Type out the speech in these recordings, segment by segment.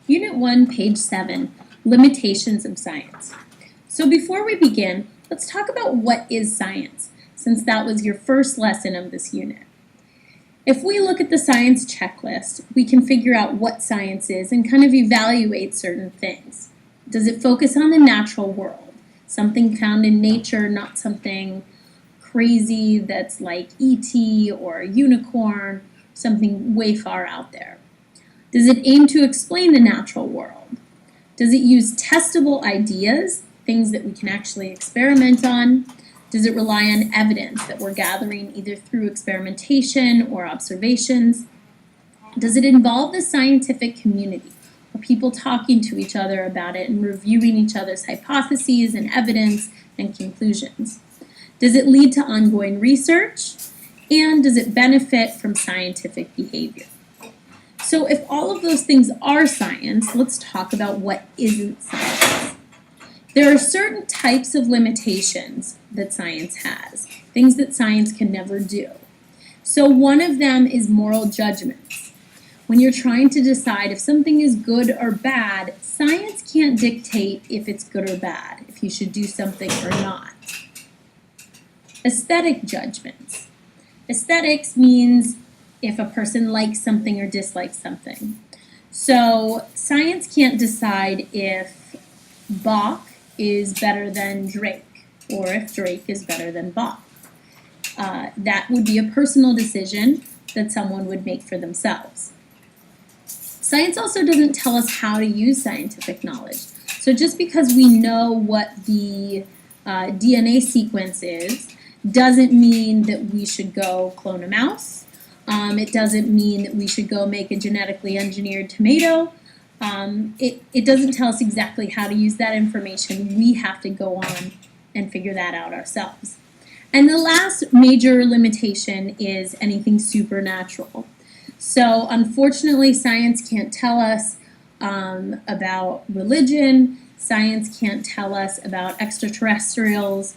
Unit 1, page 7, Limitations of Science. So before we begin, let's talk about what is science, since that was your first lesson of this unit. If we look at the science checklist, we can figure out what science is and kind of evaluate certain things. Does it focus on the natural world? Something found in nature, not something crazy that's like E.T. or a unicorn, something way far out there. Does it aim to explain the natural world? Does it use testable ideas, things that we can actually experiment on? Does it rely on evidence that we're gathering either through experimentation or observations? Does it involve the scientific community, or people talking to each other about it and reviewing each other's hypotheses and evidence and conclusions? Does it lead to ongoing research? And does it benefit from scientific behavior? So if all of those things are science, let's talk about what isn't science. There are certain types of limitations that science has, things that science can never do. So one of them is moral judgments. When you're trying to decide if something is good or bad, science can't dictate if it's good or bad, if you should do something or not. Aesthetic judgments. Aesthetics means if a person likes something or dislikes something. So science can't decide if Bach is better than Drake, or if Drake is better than Bach. That would be a personal decision that someone would make for themselves. Science also doesn't tell us how to use scientific knowledge. So just because we know what the DNA sequence is, doesn't mean that we should go clone a mouse. It doesn't mean that we should go make a genetically engineered tomato. It doesn't tell us exactly how to use that information. We have to go on and figure that out ourselves. And the last major limitation is anything supernatural. So unfortunately, science can't tell us about religion. Science can't tell us about extraterrestrials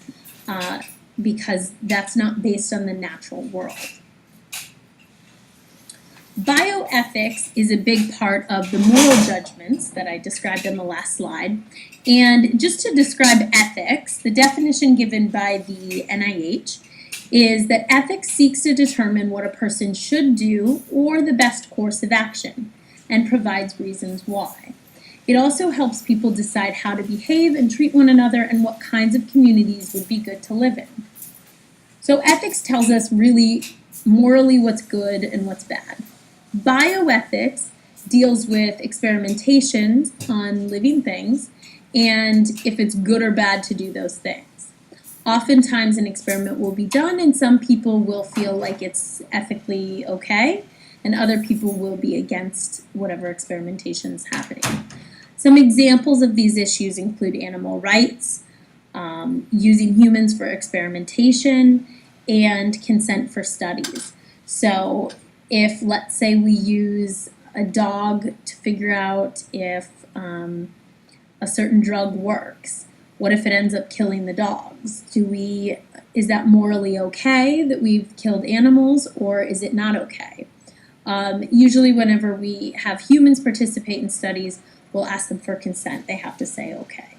because that's not based on the natural world. Bioethics is a big part of the moral judgments that I described on the last slide. And just to describe ethics, the definition given by the NIH is that ethics seeks to determine what a person should do or the best course of action, and provides reasons why. It also helps people decide how to behave and treat one another and what kinds of communities would be good to live in. So ethics tells us really morally what's good and what's bad. Bioethics deals with experimentations on living things and if it's good or bad to do those things. Oftentimes an experiment will be done and some people will feel like it's ethically okay and other people will be against whatever experimentation is happening. Some examples of these issues include animal rights, using humans for experimentation, and consent for studies. So if, let's say, we use a dog to figure out if a certain drug works, what if it ends up killing the dogs? Is that morally okay that we've killed animals, or is it not okay? Usually whenever we have humans participate in studies, we'll ask them for consent. They have to say okay.